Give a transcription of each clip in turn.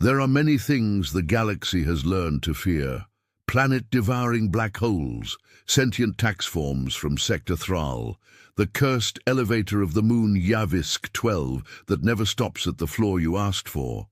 There are many things the galaxy has learned to fear. Planet-devouring black holes, sentient tax forms from Sector Thral, the cursed elevator of the moon Yavisk 12 that never stops at the floor you asked for.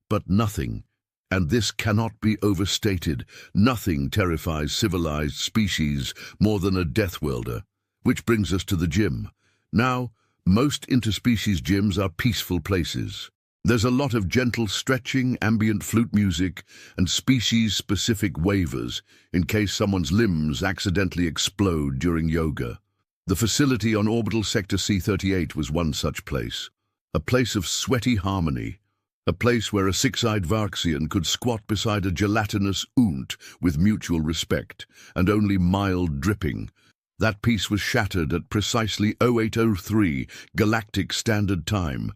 But nothing, and this cannot be overstated, nothing terrifies civilized species more than a Deathworlder. Which brings us to the gym. Now, most interspecies gyms are peaceful places. There's a lot of gentle stretching, ambient flute music, and species-specific waivers in case someone's limbs accidentally explode during yoga. The facility on orbital sector C-38 was one such place. A place of sweaty harmony. A place where a six-eyed Varxian could squat beside a gelatinous Unt with mutual respect and only mild dripping. That peace was shattered at precisely 0803 Galactic Standard Time.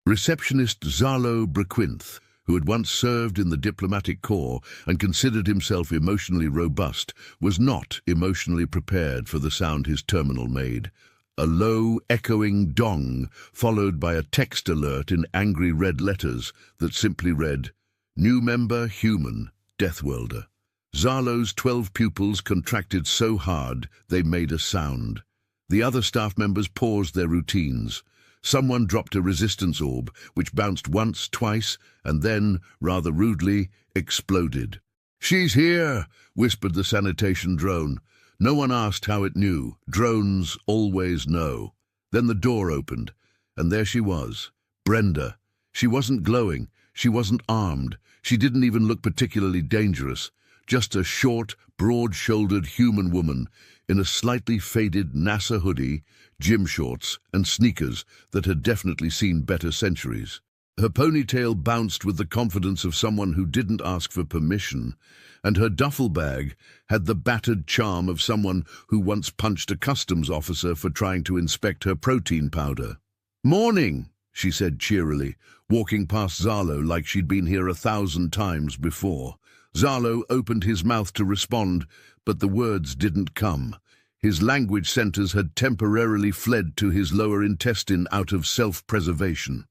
Receptionist Zalo Braquinth, who had once served in the diplomatic corps and considered himself emotionally robust, was not emotionally prepared for the sound his terminal made. A low, echoing dong, followed by a text alert in angry red letters that simply read, "New member, human, Deathworlder." Zalo's 12 pupils contracted so hard they made a sound. The other staff members paused their routines. Someone dropped a resistance orb, which bounced once, twice, and then, rather rudely, exploded. "She's here," whispered the sanitation drone. No one asked how it knew. Drones always know. Then the door opened, and there she was, Brenda. She wasn't glowing. She wasn't armed. She didn't even look particularly dangerous. Just a short, broad-shouldered human woman in a slightly faded NASA hoodie, gym shorts, and sneakers that had definitely seen better centuries. Her ponytail bounced with the confidence of someone who didn't ask for permission, and her duffel bag had the battered charm of someone who once punched a customs officer for trying to inspect her protein powder. "Morning," she said cheerily, walking past Zalo like she'd been here 1,000 times before. Zalo opened his mouth to respond, but the words didn't come. His language centers had temporarily fled to his lower intestine out of self-preservation.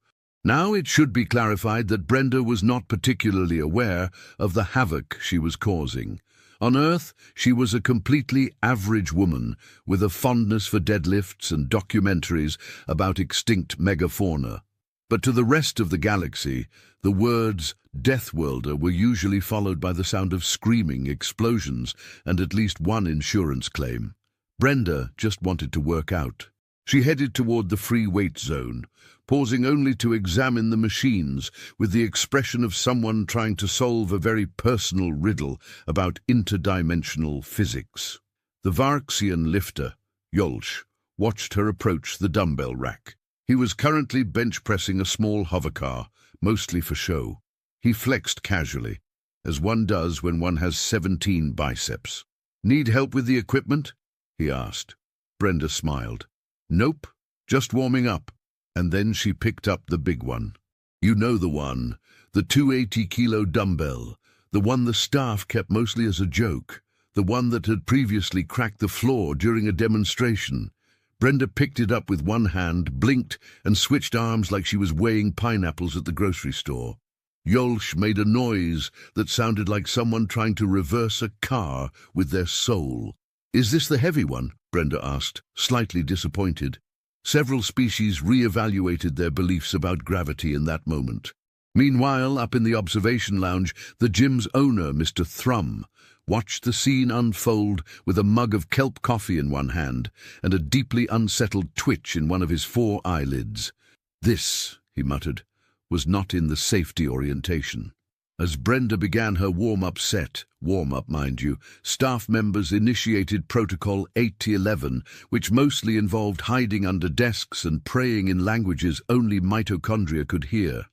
Now it should be clarified that Brenda was not particularly aware of the havoc she was causing. On Earth, she was a completely average woman with a fondness for deadlifts and documentaries about extinct megafauna. But to the rest of the galaxy, the words Deathworlder were usually followed by the sound of screaming, explosions, and at least one insurance claim. Brenda just wanted to work out. She headed toward the free weight zone, pausing only to examine the machines with the expression of someone trying to solve a very personal riddle about interdimensional physics. The Varxian lifter, Yolsh, watched her approach the dumbbell rack. He was currently bench-pressing a small hovercar, mostly for show. He flexed casually, as one does when one has 17 biceps. "Need help with the equipment?" he asked. Brenda smiled. "Nope, just warming up." And then she picked up the big one. "You know the one, the 280-kilo dumbbell, the one the staff kept mostly as a joke, the one that had previously cracked the floor during a demonstration." Brenda picked it up with one hand, blinked, and switched arms like she was weighing pineapples at the grocery store. Yolsh made a noise that sounded like someone trying to reverse a car with their soul. "Is this the heavy one?" Brenda asked, slightly disappointed. Several species re-evaluated their beliefs about gravity in that moment. Meanwhile, up in the observation lounge, the gym's owner, Mr. Thrum, watched the scene unfold with a mug of kelp coffee in one hand and a deeply unsettled twitch in one of his 4 eyelids. "This," he muttered, "was not in the safety orientation." As Brenda began her warm-up set, warm-up, mind you, staff members initiated Protocol 8011, which mostly involved hiding under desks and praying in languages only mitochondria could hear.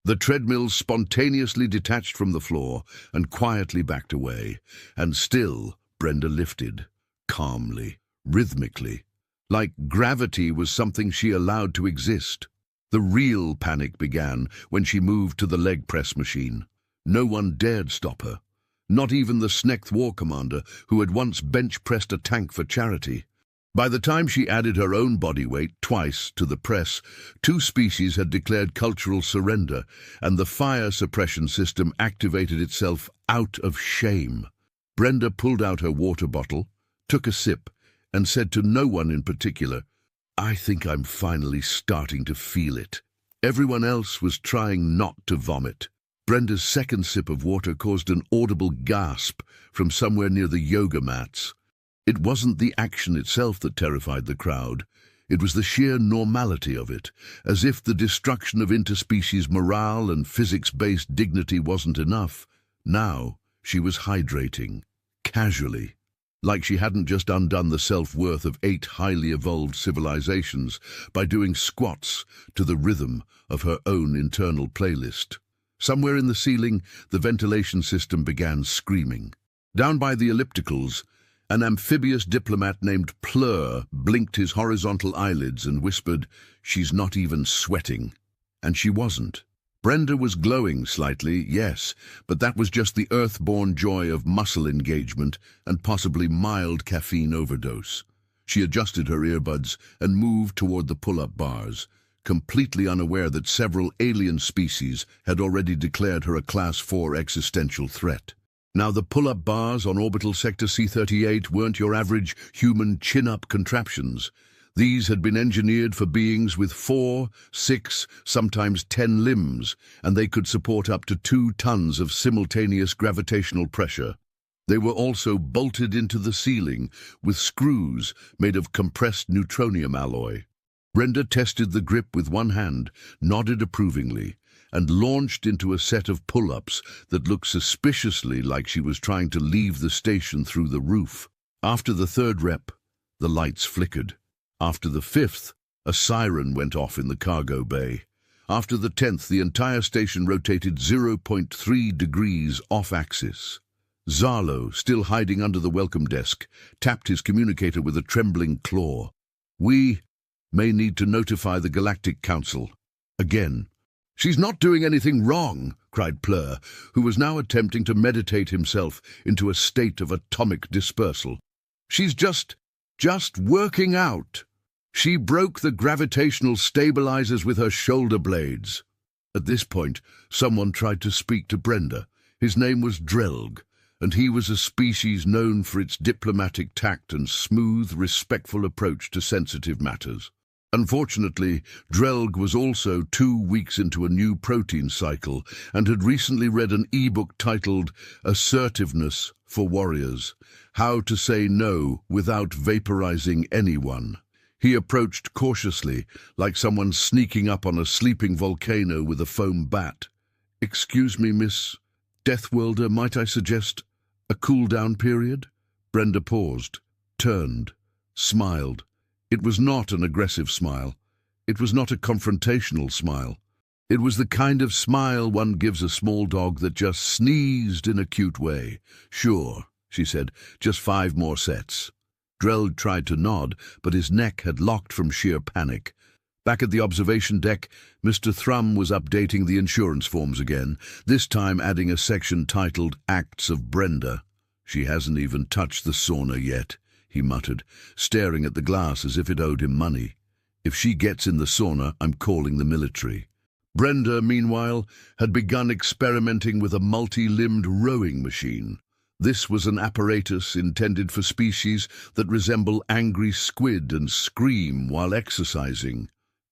The treadmill spontaneously detached from the floor and quietly backed away, and still Brenda lifted, calmly, rhythmically, like gravity was something she allowed to exist. The real panic began when she moved to the leg press machine. No one dared stop her, not even the Snekth war commander who had once bench-pressed a tank for charity. By the time she added her own body weight twice to the press, two species had declared cultural surrender, and the fire suppression system activated itself out of shame. Brenda pulled out her water bottle, took a sip, and said to no one in particular, "I think I'm finally starting to feel it." Everyone else was trying not to vomit. Brenda's second sip of water caused an audible gasp from somewhere near the yoga mats. It wasn't the action itself that terrified the crowd. It was the sheer normality of it, as if the destruction of interspecies morale and physics-based dignity wasn't enough. Now she was hydrating, casually, like she hadn't just undone the self-worth of 8 highly evolved civilizations by doing squats to the rhythm of her own internal playlist. Somewhere in the ceiling, the ventilation system began screaming. Down by the ellipticals, an amphibious diplomat named Plur blinked his horizontal eyelids and whispered, "She's not even sweating." And she wasn't. Brenda was glowing slightly, yes, but that was just the earth-born joy of muscle engagement and possibly mild caffeine overdose. She adjusted her earbuds and moved toward the pull-up bars, completely unaware that several alien species had already declared her a Class 4 existential threat. Now, the pull-up bars on orbital sector C-38 weren't your average human chin-up contraptions. These had been engineered for beings with 4, 6, sometimes 10 limbs, and they could support up to 2 tons of simultaneous gravitational pressure. They were also bolted into the ceiling with screws made of compressed neutronium alloy. Brenda tested the grip with one hand, nodded approvingly, and launched into a set of pull-ups that looked suspiciously like she was trying to leave the station through the roof. After the third rep, the lights flickered. After the 5th, a siren went off in the cargo bay. After the 10th, the entire station rotated 0.3 degrees off-axis. Zarlo, still hiding under the welcome desk, tapped his communicator with a trembling claw. "We may need to notify the Galactic Council." Again. "She's not doing anything wrong," cried Plur, who was now attempting to meditate himself into a state of atomic dispersal. "She's just working out. She broke the gravitational stabilizers with her shoulder blades." At this point, someone tried to speak to Brenda. His name was Drelg, and he was a species known for its diplomatic tact and smooth, respectful approach to sensitive matters. Unfortunately, Drelg was also 2 weeks into a new protein cycle and had recently read an e-book titled Assertiveness for Warriors, How to Say No Without Vaporizing Anyone. He approached cautiously, like someone sneaking up on a sleeping volcano with a foam bat. "Excuse me, Miss Deathworlder, might I suggest a cool-down period?" Brenda paused, turned, smiled. It was not an aggressive smile. It was not a confrontational smile. It was the kind of smile one gives a small dog that just sneezed in a cute way. "Sure," she said, "just 5 more sets." Drell tried to nod, but his neck had locked from sheer panic. Back at the observation deck, Mr. Thrum was updating the insurance forms again, this time adding a section titled Acts of Brenda. "She hasn't even touched the sauna yet," he muttered, staring at the glass as if it owed him money. "If she gets in the sauna, I'm calling the military." Brenda, meanwhile, had begun experimenting with a multi-limbed rowing machine. This was an apparatus intended for species that resemble angry squid and scream while exercising.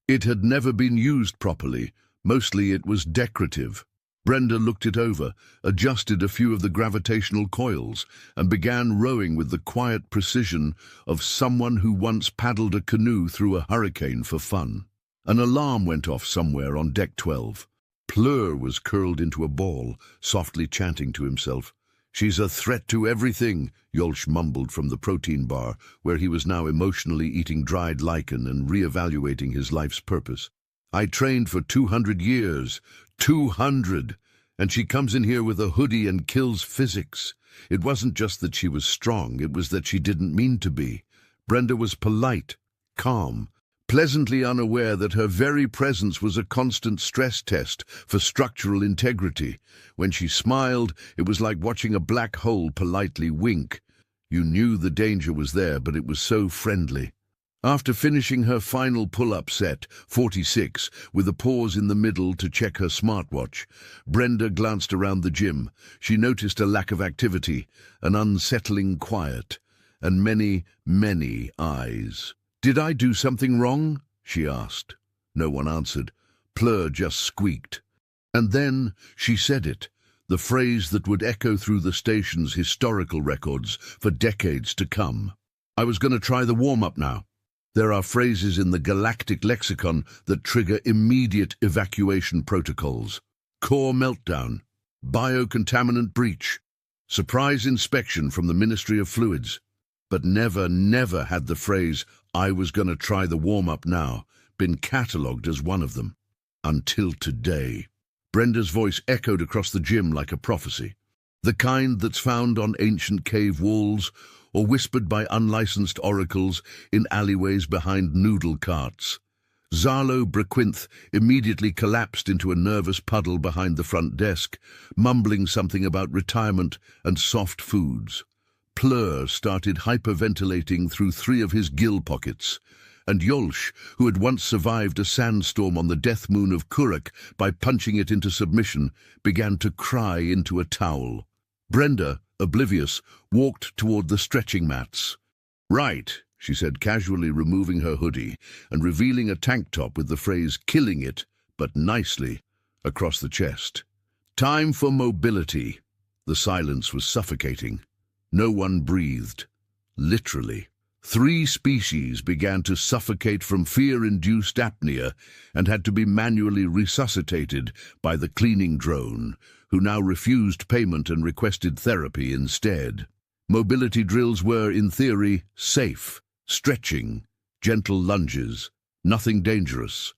It had never been used properly. Mostly it was decorative. Brenda looked it over, adjusted a few of the gravitational coils, and began rowing with the quiet precision of someone who once paddled a canoe through a hurricane for fun. An alarm went off somewhere on Deck 12. Plur was curled into a ball, softly chanting to himself. "She's a threat to everything," Yolch mumbled from the protein bar, where he was now emotionally eating dried lichen and re-evaluating his life's purpose. "I trained for 200 years. 200! And she comes in here with a hoodie and kills physics." It wasn't just that she was strong, it was that she didn't mean to be. Brenda was polite, calm, pleasantly unaware that her very presence was a constant stress test for structural integrity. When she smiled, it was like watching a black hole politely wink. You knew the danger was there, but it was so friendly. After finishing her final pull-up set, 46, with a pause in the middle to check her smartwatch, Brenda glanced around the gym. She noticed a lack of activity, an unsettling quiet, and many, many eyes. "Did I do something wrong?" she asked. No one answered. Plur just squeaked. And then she said it, the phrase that would echo through the station's historical records for decades to come. "I was going to try the warm-up now." There are phrases in the galactic lexicon that trigger immediate evacuation protocols. Core meltdown, biocontaminant breach, surprise inspection from the Ministry of Fluids. But never had the phrase, "I was going to try the warm-up now," been catalogued as one of them. Until today. Brenda's voice echoed across the gym like a prophecy. The kind that's found on ancient cave walls or whispered by unlicensed oracles in alleyways behind noodle carts. Zalo Braquinth immediately collapsed into a nervous puddle behind the front desk, mumbling something about retirement and soft foods. Plur started hyperventilating through 3 of his gill pockets, and Yolsh, who had once survived a sandstorm on the death moon of Kurak by punching it into submission, began to cry into a towel. Brenda, oblivious, walked toward the stretching mats. "Right," she said, casually removing her hoodie and revealing a tank top with the phrase "killing it, but nicely," across the chest. "Time for mobility." The silence was suffocating. No one breathed. Literally. 3 species began to suffocate from fear-induced apnea and had to be manually resuscitated by the cleaning drone, who now refused payment and requested therapy instead. Mobility drills were, in theory, safe, stretching, gentle lunges, nothing dangerous.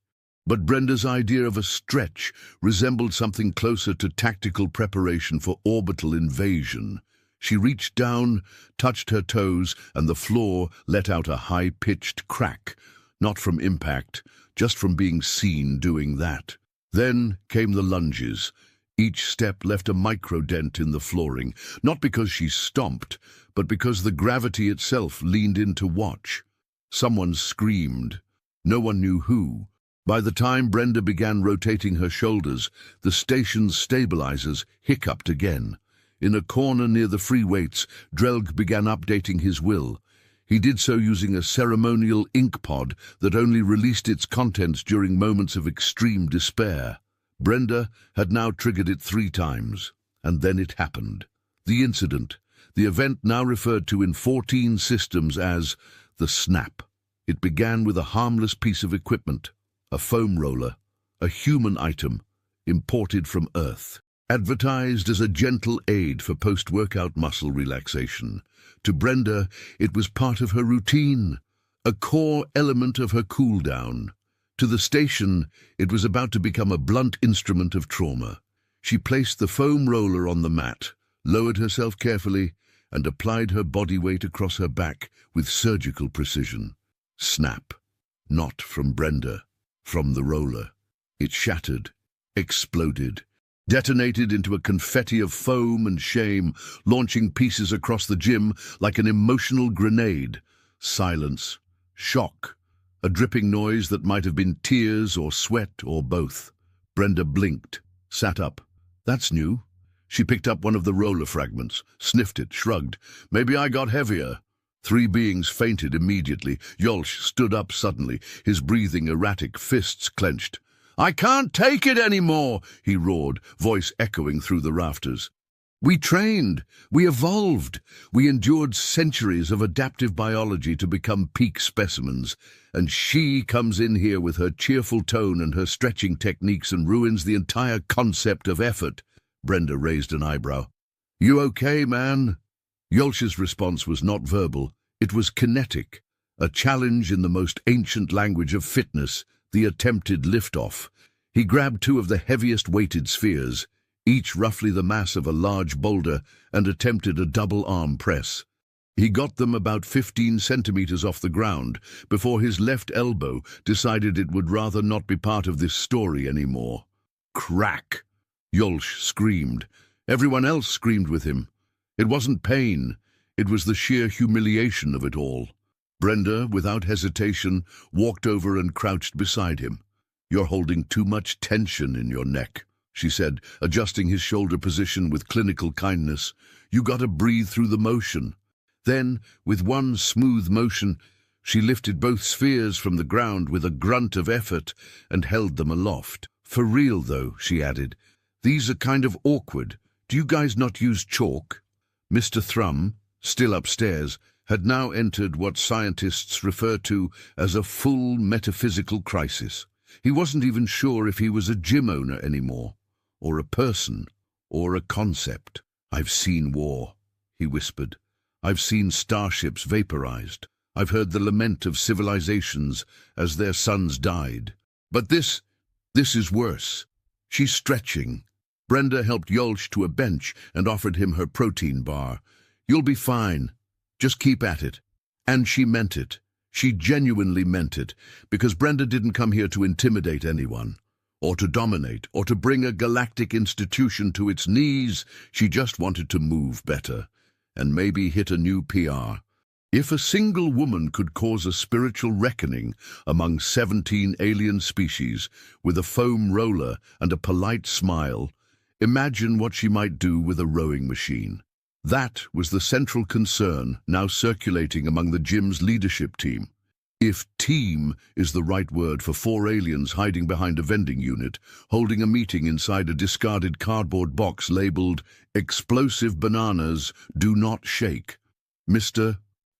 But Brenda's idea of a stretch resembled something closer to tactical preparation for orbital invasion. She reached down, touched her toes, and the floor let out a high-pitched crack, not from impact, just from being seen doing that. Then came the lunges. Each step left a micro-dent in the flooring, not because she stomped, but because the gravity itself leaned in to watch. Someone screamed. No one knew who. By the time Brenda began rotating her shoulders, the station's stabilizers hiccuped again. In a corner near the free weights, Drelg began updating his will. He did so using a ceremonial ink pod that only released its contents during moments of extreme despair. Brenda had now triggered it 3 times, and then it happened. The incident, the event now referred to in 14 systems as the snap. It began with a harmless piece of equipment, a foam roller, a human item, imported from Earth. Advertised as a gentle aid for post-workout muscle relaxation. To Brenda, it was part of her routine, a core element of her cool-down. To the station, it was about to become a blunt instrument of trauma. She placed the foam roller on the mat, lowered herself carefully, and applied her body weight across her back with surgical precision. Snap. Not from Brenda, from the roller. It shattered, exploded, detonated into a confetti of foam and shame, launching pieces across the gym like an emotional grenade. Silence. Shock. A dripping noise that might have been tears or sweat or both. Brenda blinked, sat up. That's new. She picked up one of the roller fragments, sniffed it, shrugged. Maybe I got heavier. 3 beings fainted immediately. Yolsh stood up suddenly, his breathing erratic, fists clenched. "I can't take it anymore," he roared, voice echoing through the rafters. "We trained, we evolved, we endured centuries of adaptive biology to become peak specimens, and she comes in here with her cheerful tone and her stretching techniques and ruins the entire concept of effort." Brenda raised an eyebrow. "You okay, man?" Yolsh's response was not verbal, it was kinetic, a challenge in the most ancient language of fitness, the attempted liftoff. He grabbed 2 of the heaviest weighted spheres, each roughly the mass of a large boulder, and attempted a double arm press. He got them about 15 centimeters off the ground before his left elbow decided it would rather not be part of this story anymore. Crack! Yolsh screamed. Everyone else screamed with him. It wasn't pain. It was the sheer humiliation of it all. Brenda, without hesitation, walked over and crouched beside him. "You're holding too much tension in your neck," she said, adjusting his shoulder position with clinical kindness. "You gotta breathe through the motion." Then, with one smooth motion, she lifted both spheres from the ground with a grunt of effort and held them aloft. "For real, though," she added, "these are kind of awkward. Do you guys not use chalk?" Mr. Thrum, still upstairs, had now entered what scientists refer to as a full metaphysical crisis. He wasn't even sure if he was a gym owner anymore, or a person, or a concept. "I've seen war," he whispered. "I've seen starships vaporized. I've heard the lament of civilizations as their sons died. But this is worse." "She's stretching." Brenda helped Yolch to a bench and offered him her protein bar. "You'll be fine. Just keep at it." And she meant it. She genuinely meant it, because Brenda didn't come here to intimidate anyone, or to dominate, or to bring a galactic institution to its knees. She just wanted to move better, and maybe hit a new PR. If a single woman could cause a spiritual reckoning among 17 alien species with a foam roller and a polite smile, imagine what she might do with a rowing machine. That was the central concern now circulating among the gym's leadership team. If team is the right word for 4 aliens hiding behind a vending unit, holding a meeting inside a discarded cardboard box labeled "Explosive Bananas Do Not Shake." Mr.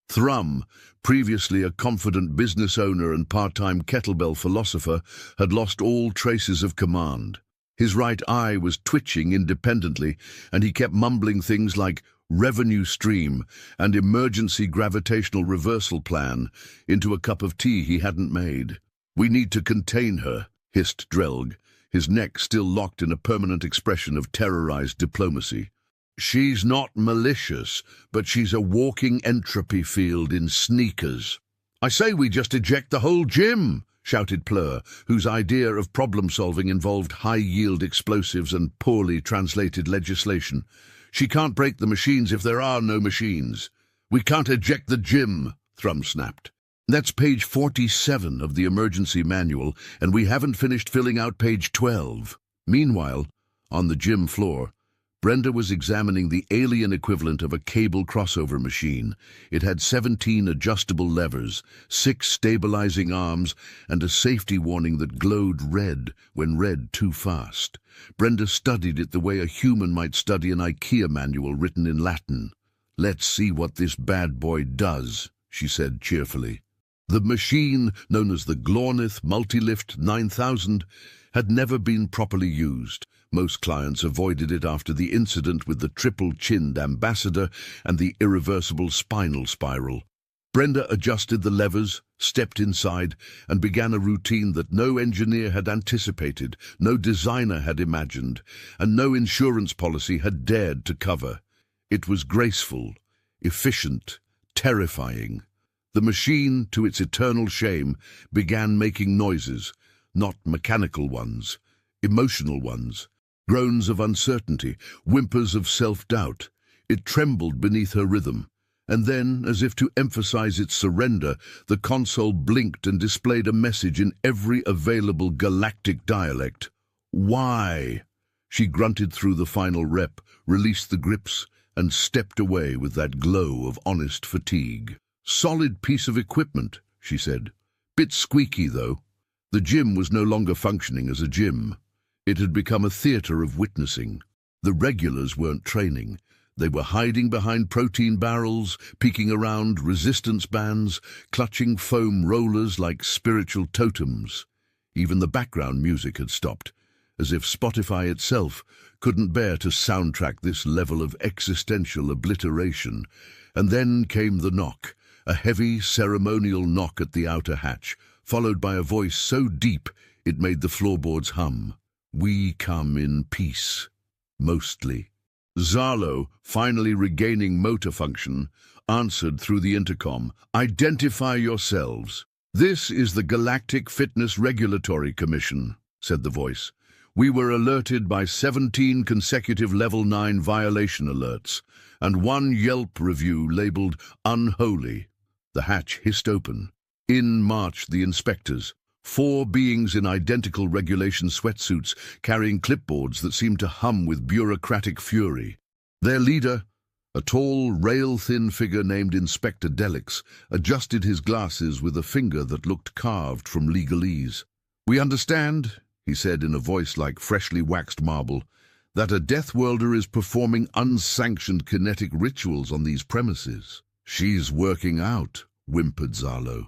Thrum, previously a confident business owner and part-time kettlebell philosopher, had lost all traces of command. His right eye was twitching independently, and he kept mumbling things like revenue stream and emergency gravitational reversal plan into a cup of tea he hadn't made. "We need to contain her," hissed Drelg, his neck still locked in a permanent expression of terrorized diplomacy. "She's not malicious, but she's a walking entropy field in sneakers." "I say we just eject the whole gym," shouted Plur, whose idea of problem-solving involved high-yield explosives and poorly translated legislation. "She can't break the machines if there are no machines." "We can't eject the gym," Thrum snapped. "That's page 47 of the emergency manual, and we haven't finished filling out page 12. Meanwhile, on the gym floor, Brenda was examining the alien equivalent of a cable crossover machine. It had 17 adjustable levers, 6 stabilizing arms, and a safety warning that glowed red when read too fast. Brenda studied it the way a human might study an IKEA manual written in Latin. "Let's see what this bad boy does," she said cheerfully. The machine, known as the Glornith Multilift 9000, had never been properly used. Most clients avoided it after the incident with the triple-chinned ambassador and the irreversible spinal spiral. Brenda adjusted the levers, stepped inside, and began a routine that no engineer had anticipated, no designer had imagined, and no insurance policy had dared to cover. It was graceful, efficient, terrifying. The machine, to its eternal shame, began making noises, not mechanical ones, emotional ones. Groans of uncertainty, whimpers of self-doubt. It trembled beneath her rhythm. And then, as if to emphasize its surrender, the console blinked and displayed a message in every available galactic dialect. "Why?" She grunted through the final rep, released the grips, and stepped away with that glow of honest fatigue. "Solid piece of equipment," she said. "Bit squeaky, though." The gym was no longer functioning as a gym. It had become a theater of witnessing. The regulars weren't training. They were hiding behind protein barrels, peeking around resistance bands, clutching foam rollers like spiritual totems. Even the background music had stopped, as if Spotify itself couldn't bear to soundtrack this level of existential obliteration. And then came the knock, a heavy ceremonial knock at the outer hatch, followed by a voice so deep it made the floorboards hum. "We come in peace, mostly." Zarlo, finally regaining motor function, answered through the intercom. "Identify yourselves." "This is the Galactic Fitness Regulatory Commission," said the voice. We were alerted by 17 consecutive Level 9 violation alerts, and one Yelp review labeled unholy. The hatch hissed open. In marched the inspectors, 4 beings in identical regulation sweatsuits carrying clipboards that seemed to hum with bureaucratic fury. Their leader, a tall, rail-thin figure named Inspector Delix, adjusted his glasses with a finger that looked carved from legalese. "We understand," he said in a voice like freshly waxed marble, "that a Deathworlder is performing unsanctioned kinetic rituals on these premises." "She's working out," whimpered Zalo.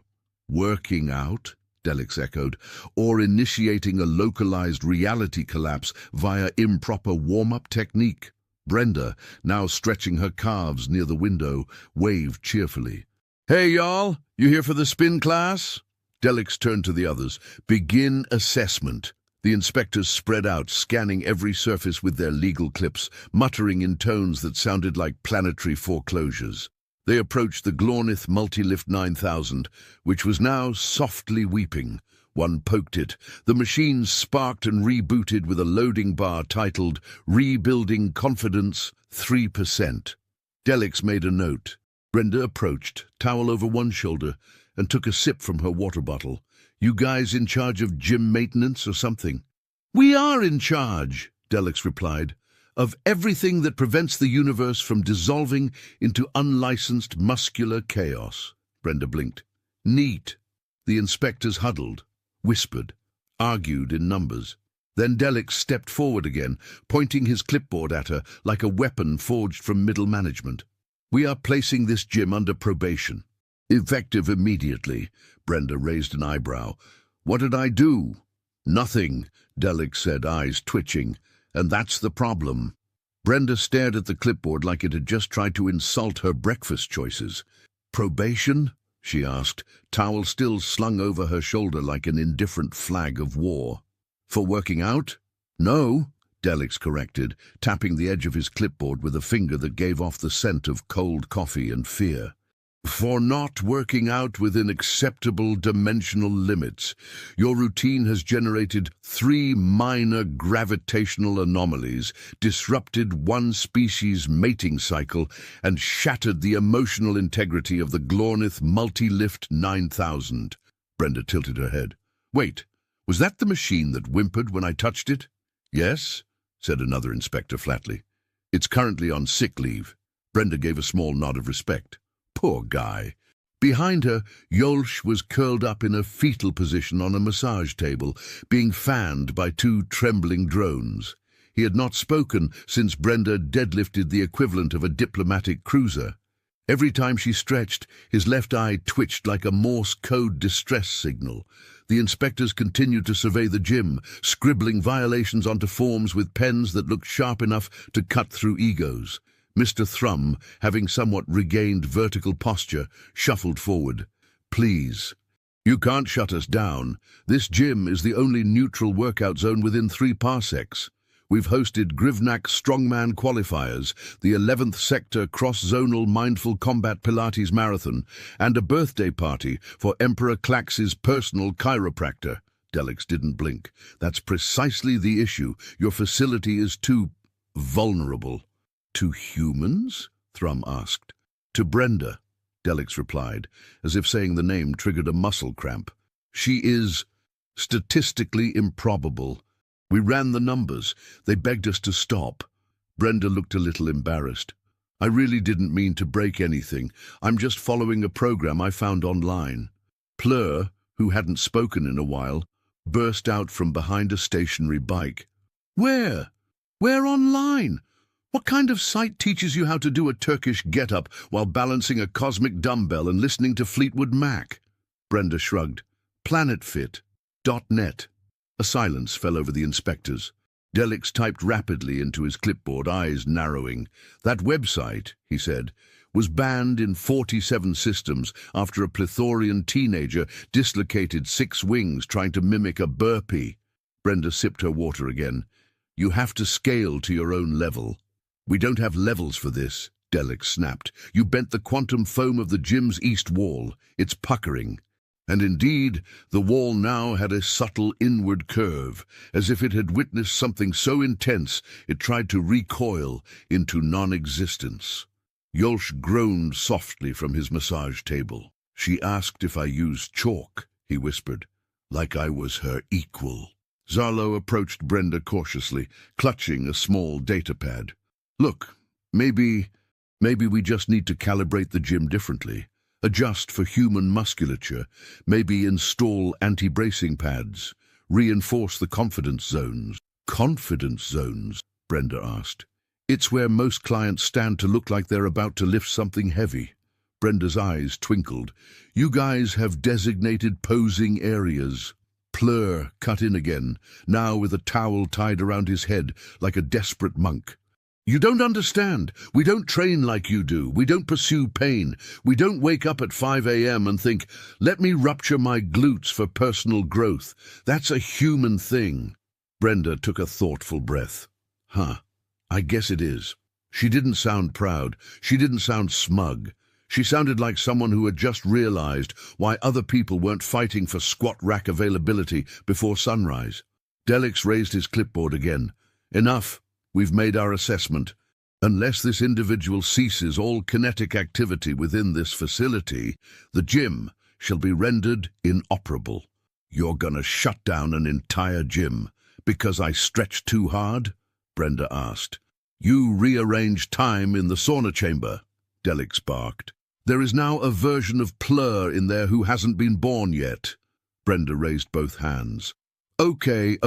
"Working out?" Delix echoed. "Or initiating a localized reality collapse via improper warm-up technique." Brenda, now stretching her calves near the window, waved cheerfully. "Hey, y'all, you here for the spin class?" Delix turned to the others. "Begin assessment." The inspectors spread out, scanning every surface with their legal clips, muttering in tones that sounded like planetary foreclosures. They approached the Glornith Multilift 9000, which was now softly weeping. One poked it. The machine sparked and rebooted with a loading bar titled Rebuilding Confidence 3%. Delix made a note. Brenda approached, towel over one shoulder, and took a sip from her water bottle. "You guys in charge of gym maintenance or something?" "We are in charge," Delix replied, "of everything that prevents the universe from dissolving into unlicensed muscular chaos." Brenda blinked. "Neat." The inspectors huddled, whispered, argued in numbers. Then Delix stepped forward again, pointing his clipboard at her like a weapon forged from middle management. "We are placing this gym under probation. Effective immediately." Brenda raised an eyebrow. "What did I do?" "Nothing," Delix said, eyes twitching. "And that's the problem." Brenda stared at the clipboard like it had just tried to insult her breakfast choices. "Probation?" she asked, towel still slung over her shoulder like an indifferent flag of war. "For working out?" "No," Delix corrected, tapping the edge of his clipboard with a finger that gave off the scent of cold coffee and fear. "For not working out within acceptable dimensional limits. Your routine has generated 3 minor gravitational anomalies, disrupted one species' mating cycle, and shattered the emotional integrity of the Glornith Multilift 9000. Brenda tilted her head. "Wait, was that the machine that whimpered when I touched it?" "Yes," said another inspector flatly. "It's currently on sick leave." Brenda gave a small nod of respect. Poor guy. Behind her, Yolsh was curled up in a fetal position on a massage table, being fanned by 2 trembling drones. He had not spoken since Brenda deadlifted the equivalent of a diplomatic cruiser. Every time she stretched, his left eye twitched like a Morse code distress signal. The inspectors continued to survey the gym, scribbling violations onto forms with pens that looked sharp enough to cut through egos. Mr. Thrum, having somewhat regained vertical posture, shuffled forward. "Please. You can't shut us down. This gym is the only neutral workout zone within 3 parsecs. We've hosted Grivnak Strongman Qualifiers, the 11th Sector Cross-Zonal Mindful Combat Pilates Marathon, and a birthday party for Emperor Klax's personal chiropractor." Delix didn't blink. "That's precisely the issue. Your facility is too vulnerable." "To humans?" Thrum asked. "To Brenda," Delix replied, as if saying the name triggered a muscle cramp. "She is statistically improbable. We ran the numbers. They begged us to stop." Brenda looked a little embarrassed. "I really didn't mean to break anything. I'm just following a program I found online." Plur, who hadn't spoken in a while, burst out from behind a stationary bike. "Where? Where online? What kind of site teaches you how to do a Turkish get-up while balancing a cosmic dumbbell and listening to Fleetwood Mac?" Brenda shrugged. "Planetfit.net." A silence fell over the inspectors. Delix typed rapidly into his clipboard, eyes narrowing. "That website," he said, "was banned in 47 systems after a plethorian teenager dislocated 6 wings trying to mimic a burpee." Brenda sipped her water again. "You have to scale to your own level." "We don't have levels for this," Delix snapped. "You bent the quantum foam of the gym's east wall. It's puckering." And indeed, the wall now had a subtle inward curve, as if it had witnessed something so intense it tried to recoil into non-existence. Yolch groaned softly from his massage table. "She asked if I used chalk," he whispered, "like I was her equal." Zarlo approached Brenda cautiously, clutching a small data pad. "Look, maybe we just need to calibrate the gym differently. Adjust for human musculature, maybe install anti-bracing pads, reinforce the confidence zones." "Confidence zones?" Brenda asked. "It's where most clients stand to look like they're about to lift something heavy." Brenda's eyes twinkled. "You guys have designated posing areas." Plur cut in again, now with a towel tied around his head like a desperate monk. "You don't understand. We don't train like you do. We don't pursue pain. We don't wake up at 5 a.m. and think, let me rupture my glutes for personal growth. That's a human thing." Brenda took a thoughtful breath. "Huh, I guess it is." She didn't sound proud. She didn't sound smug. She sounded like someone who had just realized why other people weren't fighting for squat rack availability before sunrise. Delix raised his clipboard again. "Enough. We've made our assessment. Unless this individual ceases all kinetic activity within this facility, the gym shall be rendered inoperable." "You're gonna shut down an entire gym because I stretched too hard?" Brenda asked. "You rearranged time in the sauna chamber," Delix barked. "There is now a version of Plur in there who hasn't been born yet." Brenda raised both hands. Okay,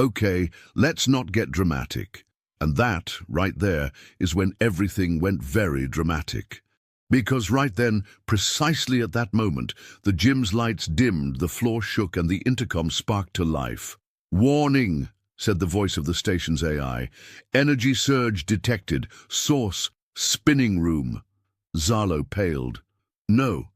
let's not get dramatic." And that, right there, is when everything went very dramatic. Because right then, precisely at that moment, the gym's lights dimmed, the floor shook, and the intercom sparked to life. "Warning," said the voice of the station's AI. "Energy surge detected. Source, spinning room." Zarlo paled. No,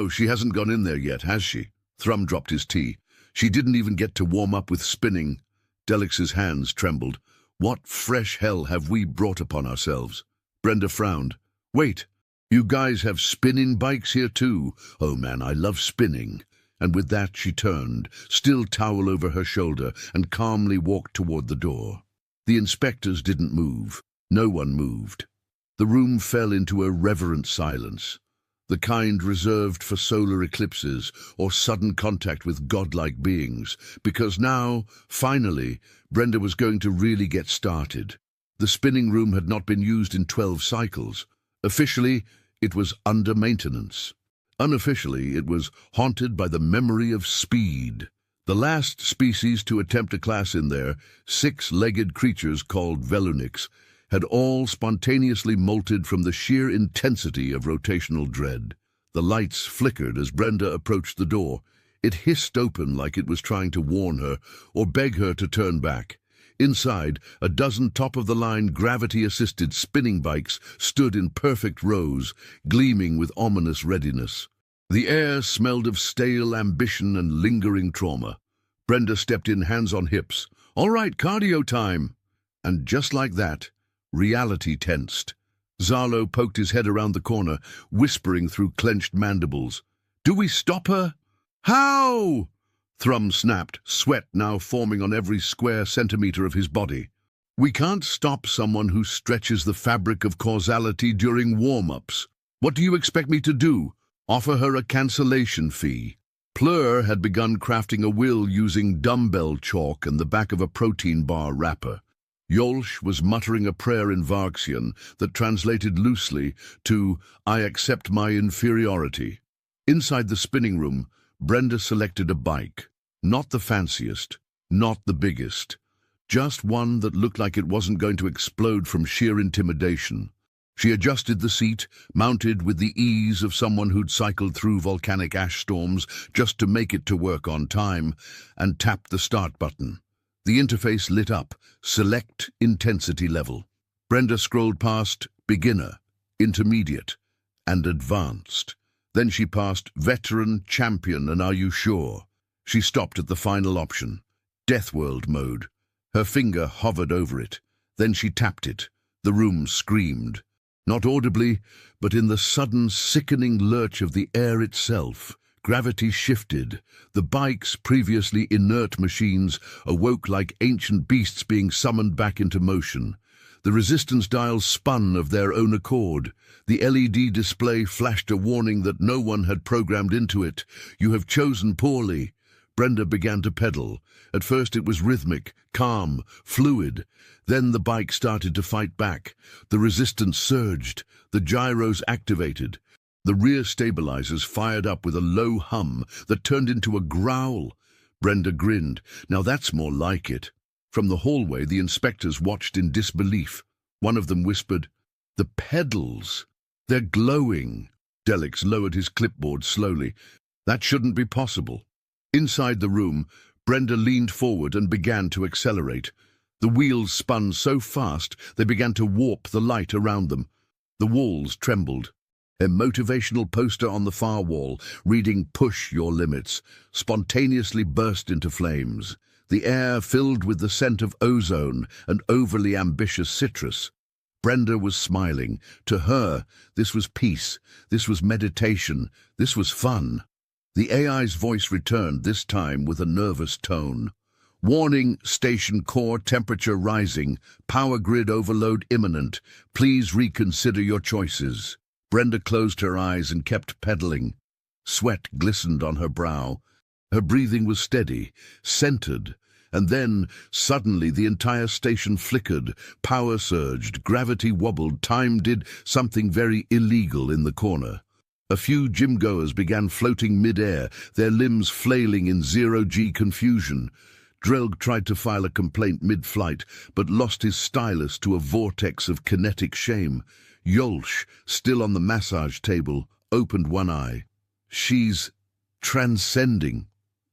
she hasn't gone in there yet, has she?" Thrum dropped his tea. "She didn't even get to warm up with spinning." Delix's hands trembled. "What fresh hell have we brought upon ourselves?" Brenda frowned. "Wait, you guys have spinning bikes here too? Oh man, I love spinning." And with that she turned, still towel over her shoulder, and calmly walked toward the door. The inspectors didn't move. No one moved. The room fell into a reverent silence, the kind reserved for solar eclipses or sudden contact with godlike beings, because now, finally, Brenda was going to really get started. The spinning room had not been used in 12 cycles. Officially, it was under maintenance. Unofficially, it was haunted by the memory of speed. The last species to attempt a class in there, 6-legged creatures called Velunics, had all spontaneously molted from the sheer intensity of rotational dread. The lights flickered as Brenda approached the door. It hissed open like it was trying to warn her or beg her to turn back. Inside, a dozen top-of-the-line gravity-assisted spinning bikes stood in perfect rows, gleaming with ominous readiness. The air smelled of stale ambition and lingering trauma. Brenda stepped in, hands on hips. "All right, cardio time." And just like that, reality tensed. Zarlo poked his head around the corner, whispering through clenched mandibles. "Do we stop her?" "How?" Thrum snapped, sweat now forming on every square centimeter of his body. "We can't stop someone who stretches the fabric of causality during warm-ups. What do you expect me to do? Offer her a cancellation fee?" Plur had begun crafting a will using dumbbell chalk and the back of a protein bar wrapper. Yolch was muttering a prayer in Varxian that translated loosely to, "I accept my inferiority." Inside the spinning room, Brenda selected a bike. Not the fanciest, not the biggest. Just one that looked like it wasn't going to explode from sheer intimidation. She adjusted the seat, mounted with the ease of someone who'd cycled through volcanic ash storms just to make it to work on time, and tapped the start button. The interface lit up, select intensity level. Brenda scrolled past beginner, intermediate, and advanced. Then she passed veteran, champion, and are you sure? She stopped at the final option, Deathworld mode. Her finger hovered over it. Then she tapped it. The room screamed. Not audibly, but in the sudden, sickening lurch of the air itself. Gravity shifted. The bikes, previously inert machines, awoke like ancient beasts being summoned back into motion. The resistance dials spun of their own accord. The LED display flashed a warning that no one had programmed into it. "You have chosen poorly." Brenda began to pedal. At first it was rhythmic, calm, fluid. Then the bike started to fight back. The resistance surged. The gyros activated. The rear stabilizers fired up with a low hum that turned into a growl. Brenda grinned. "Now that's more like it." From the hallway, the inspectors watched in disbelief. One of them whispered, "The pedals! They're glowing." Delix lowered his clipboard slowly. "That shouldn't be possible." Inside the room, Brenda leaned forward and began to accelerate. The wheels spun so fast they began to warp the light around them. The walls trembled. A motivational poster on the far wall, reading "Push your limits," spontaneously burst into flames. The air filled with the scent of ozone and overly ambitious citrus. Brenda was smiling. To her, this was peace, this was meditation, this was fun. The AI's voice returned, this time with a nervous tone. "Warning, station core temperature rising, power grid overload imminent. Please reconsider your choices." Brenda closed her eyes and kept pedaling. Sweat glistened on her brow. Her breathing was steady, centered, and then, suddenly, the entire station flickered, power surged, gravity wobbled, time did something very illegal in the corner. A few gym-goers began floating mid-air, their limbs flailing in zero-G confusion. Drelg tried to file a complaint mid-flight, but lost his stylus to a vortex of kinetic shame. Yolsch, still on the massage table, opened one eye. "She's transcending."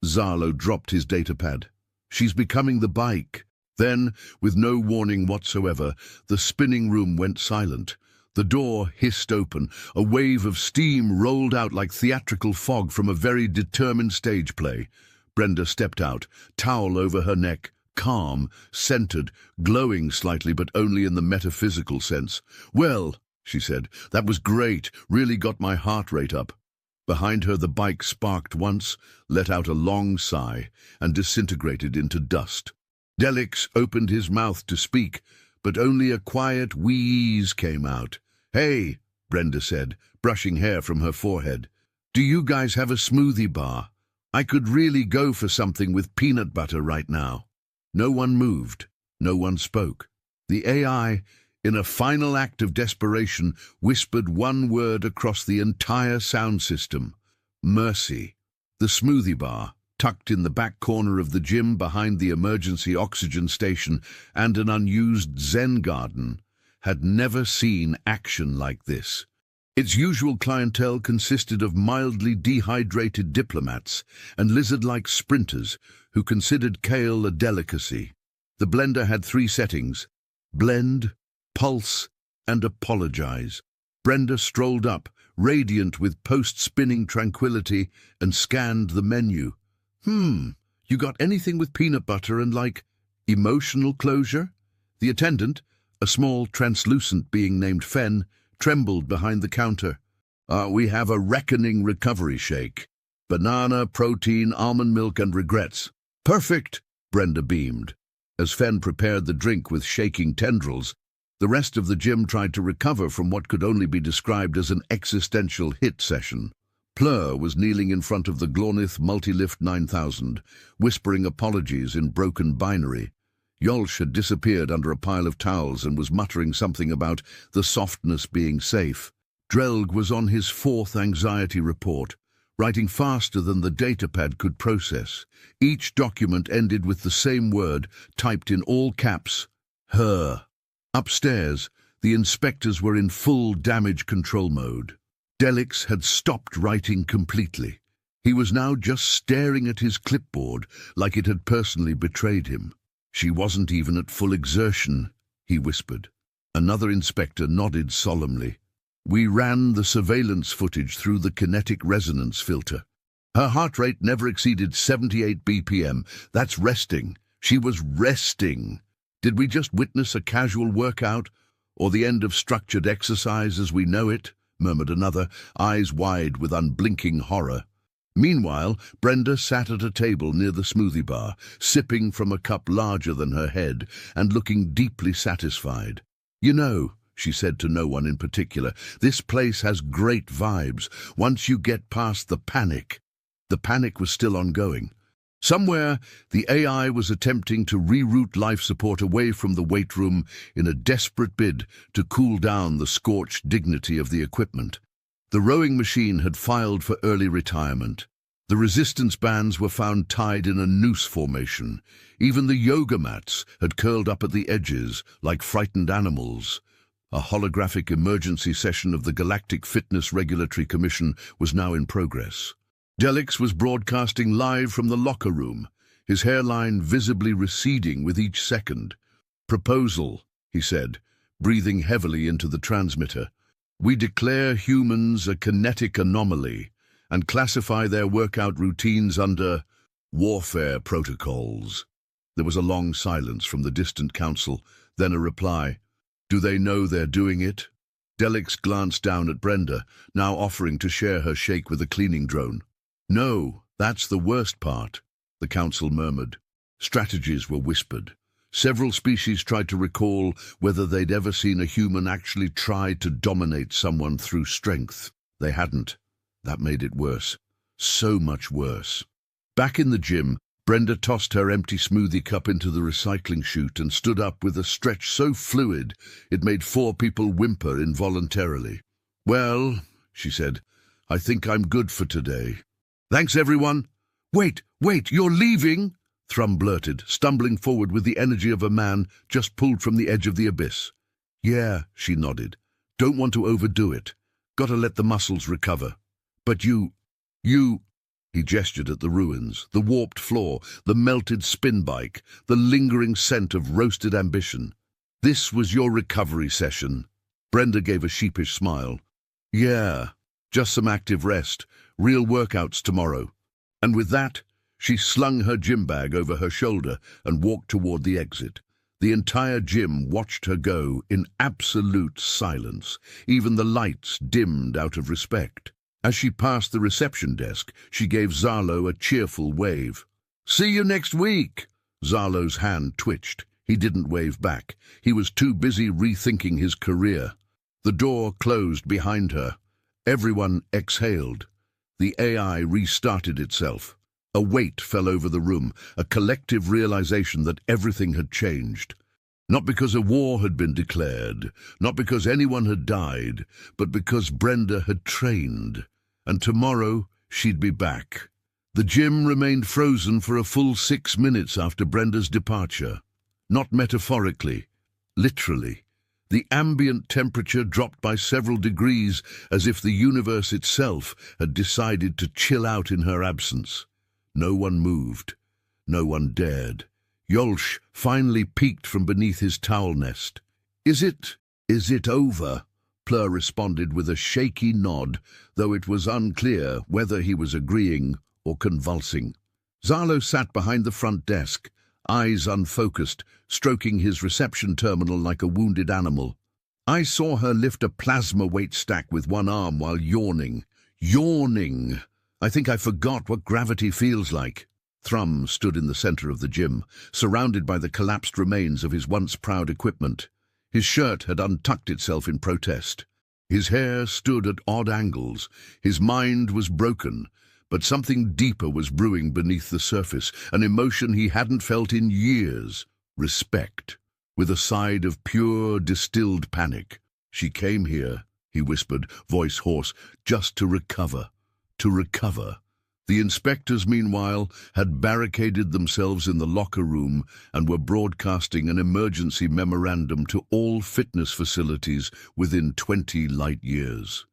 Zarlo dropped his datapad. "She's becoming the bike." Then, with no warning whatsoever, the spinning room went silent. The door hissed open. A wave of steam rolled out like theatrical fog from a very determined stage play. Brenda stepped out, towel over her neck, calm, centered, glowing slightly, but only in the metaphysical sense. "Well," she said, "that was great, really got my heart rate up." Behind her the bike sparked once, let out a long sigh, and disintegrated into dust. Delix opened his mouth to speak, but only a quiet wheeze came out. "Hey," Brenda said, brushing hair from her forehead. "Do you guys have a smoothie bar? I could really go for something with peanut butter right now." No one moved. No one spoke. The AI, in a final act of desperation, whispered one word across the entire sound system: "Mercy." The smoothie bar, tucked in the back corner of the gym behind the emergency oxygen station and an unused Zen garden, had never seen action like this. Its usual clientele consisted of mildly dehydrated diplomats and lizard-like sprinters who considered kale a delicacy. The blender had 3 settings: blend, pulse, and apologize. Brenda strolled up, radiant with post-spinning tranquility, and scanned the menu. You got anything with peanut butter and, like, emotional closure?" The attendant, a small translucent being named Fen, trembled behind the counter. We have a reckoning recovery shake. Banana, protein, almond milk, and regrets." "Perfect," Brenda beamed. As Fen prepared the drink with shaking tendrils, the rest of the gym tried to recover from what could only be described as an existential hit session. Plur was kneeling in front of the Glornith Multilift 9000, whispering apologies in broken binary. Yolsch had disappeared under a pile of towels and was muttering something about the softness being safe. Drelg was on his 4th anxiety report, writing faster than the datapad could process. Each document ended with the same word, typed in all caps: her. Upstairs, the inspectors were in full damage control mode. Delix had stopped writing completely. He was now just staring at his clipboard like it had personally betrayed him. "She wasn't even at full exertion," he whispered. Another inspector nodded solemnly. "We ran the surveillance footage through the kinetic resonance filter. Her heart rate never exceeded 78 BPM. That's resting. She was resting. Did we just witness a casual workout, or the end of structured exercise as we know it?" murmured another, eyes wide with unblinking horror. Meanwhile, Brenda sat at a table near the smoothie bar, sipping from a cup larger than her head and looking deeply satisfied. "You know," she said to no one in particular, "this place has great vibes once you get past the panic." The panic was still ongoing. Somewhere, the AI was attempting to reroute life support away from the weight room in a desperate bid to cool down the scorched dignity of the equipment. The rowing machine had filed for early retirement. The resistance bands were found tied in a noose formation. Even the yoga mats had curled up at the edges like frightened animals. A holographic emergency session of the Galactic Fitness Regulatory Commission was now in progress. Delix was broadcasting live from the locker room, his hairline visibly receding with each second. "Proposal," he said, breathing heavily into the transmitter. "We declare humans a kinetic anomaly and classify their workout routines under warfare protocols." There was a long silence from the distant council, then a reply. "Do they know they're doing it?" Delix glanced down at Brenda, now offering to share her shake with a cleaning drone. "No, that's the worst part," the council murmured. Strategies were whispered. Several species tried to recall whether they'd ever seen a human actually try to dominate someone through strength. They hadn't. That made it worse. So much worse. Back in the gym, Brenda tossed her empty smoothie cup into the recycling chute and stood up with a stretch so fluid it made 4 people whimper involuntarily. "Well," she said, "I think I'm good for today. Thanks, everyone." Wait, you're leaving?" Thrum blurted, stumbling forward with the energy of a man just pulled from the edge of the abyss. "Yeah," she nodded. "Don't want to overdo it. Gotta let the muscles recover. But you... He gestured at the ruins, the warped floor, the melted spin bike, the lingering scent of roasted ambition. "This was your recovery session." Brenda gave a sheepish smile. "Yeah, just some active rest. Real workouts tomorrow." And with that, she slung her gym bag over her shoulder and walked toward the exit. The entire gym watched her go in absolute silence. Even the lights dimmed out of respect. As she passed the reception desk, she gave Zarlo a cheerful wave. "See you next week." Zarlo's hand twitched. He didn't wave back. He was too busy rethinking his career. The door closed behind her. Everyone exhaled. The AI restarted itself. A weight fell over the room, a collective realization that everything had changed. Not because a war had been declared, not because anyone had died, but because Brenda had trained. And tomorrow she'd be back. The gym remained frozen for a full 6 minutes after Brenda's departure. Not metaphorically, literally. The ambient temperature dropped by several degrees, as if the universe itself had decided to chill out in her absence. No one moved. No one dared. Yolsh finally peeked from beneath his towel nest. Is it over?" Plur responded with a shaky nod, though it was unclear whether he was agreeing or convulsing. Zarlo sat behind the front desk, eyes unfocused, stroking his reception terminal like a wounded animal. I saw her lift a plasma weight stack with one arm while yawning. Yawning! I think I forgot what gravity feels like. Thrum stood in the center of the gym, surrounded by the collapsed remains of his once proud equipment. His shirt had untucked itself in protest. His hair stood at odd angles. His mind was broken, but something deeper was brewing beneath the surface, an emotion he hadn't felt in years. Respect, with a side of pure, distilled panic. "She came here," he whispered, voice hoarse, "just to recover. To recover." The inspectors, meanwhile, had barricaded themselves in the locker room and were broadcasting an emergency memorandum to all fitness facilities within 20 light years.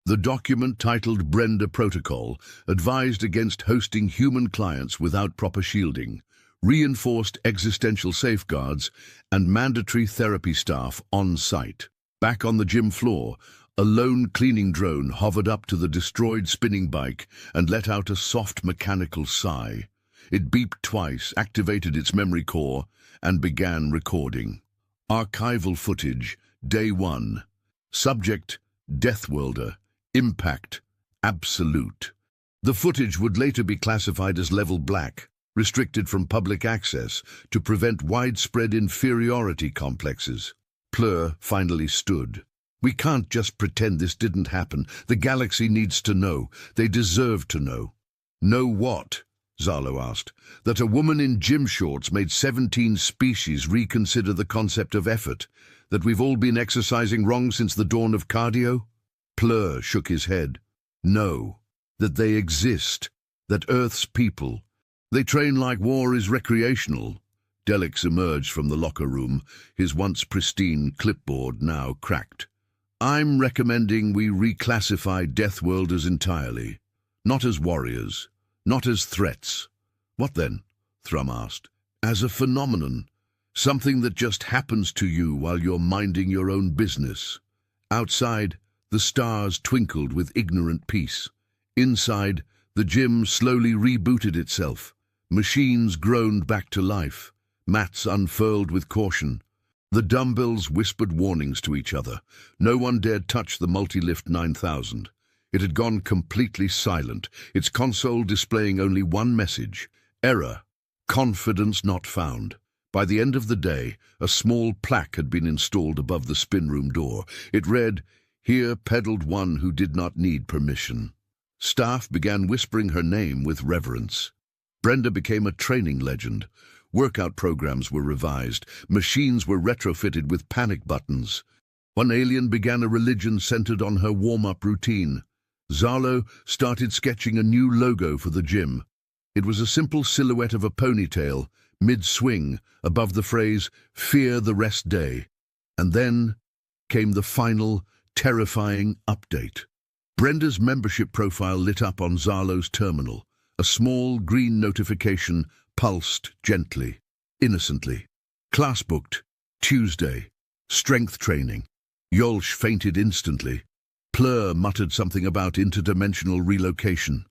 The document, titled Brenda Protocol, advised against hosting human clients without proper shielding, reinforced existential safeguards, and mandatory therapy staff on site. Back on the gym floor, a lone cleaning drone hovered up to the destroyed spinning bike and let out a soft mechanical sigh. It beeped twice, activated its memory core, and began recording. Archival footage, Day 1. Subject, Deathworlder. Impact, absolute. The footage would later be classified as level black, restricted from public access to prevent widespread inferiority complexes. Plur finally stood. We can't just pretend this didn't happen. The galaxy needs to know. They deserve to know. Know what? Zalo asked. That a woman in gym shorts made 17 species reconsider the concept of effort. That we've all been exercising wrong since the dawn of cardio? Plur shook his head. No. That they exist. That Earth's people. They train like war is recreational. Delix emerged from the locker room, his once pristine clipboard now cracked. I'm recommending we reclassify Deathworlders entirely. Not as warriors. Not as threats. What then? Thrum asked. As a phenomenon. Something that just happens to you while you're minding your own business. Outside, the stars twinkled with ignorant peace. Inside, the gym slowly rebooted itself. Machines groaned back to life. Mats unfurled with caution. The dumbbells whispered warnings to each other. No one dared touch the Multilift 9000. It had gone completely silent, its console displaying only one message. Error. Confidence not found. By the end of the day, a small plaque had been installed above the spin room door. It read, "Here peddled one who did not need permission." Staff began whispering her name with reverence. Brenda became a training legend. Workout programs were revised. Machines were retrofitted with panic buttons. One alien began a religion centered on her warm-up routine. Zalo started sketching a new logo for the gym. It was a simple silhouette of a ponytail, mid-swing, above the phrase, "Fear the rest day." And then came the final, terrifying update. Brenda's membership profile lit up on Zalo's terminal. A small green notification pulsed gently, innocently. Class booked, Tuesday. Strength training. Yolsh fainted instantly. Plur muttered something about interdimensional relocation.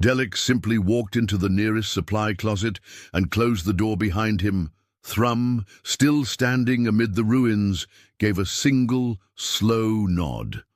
Delix simply walked into the nearest supply closet and closed the door behind him. Thrum, still standing amid the ruins, gave a single, slow nod.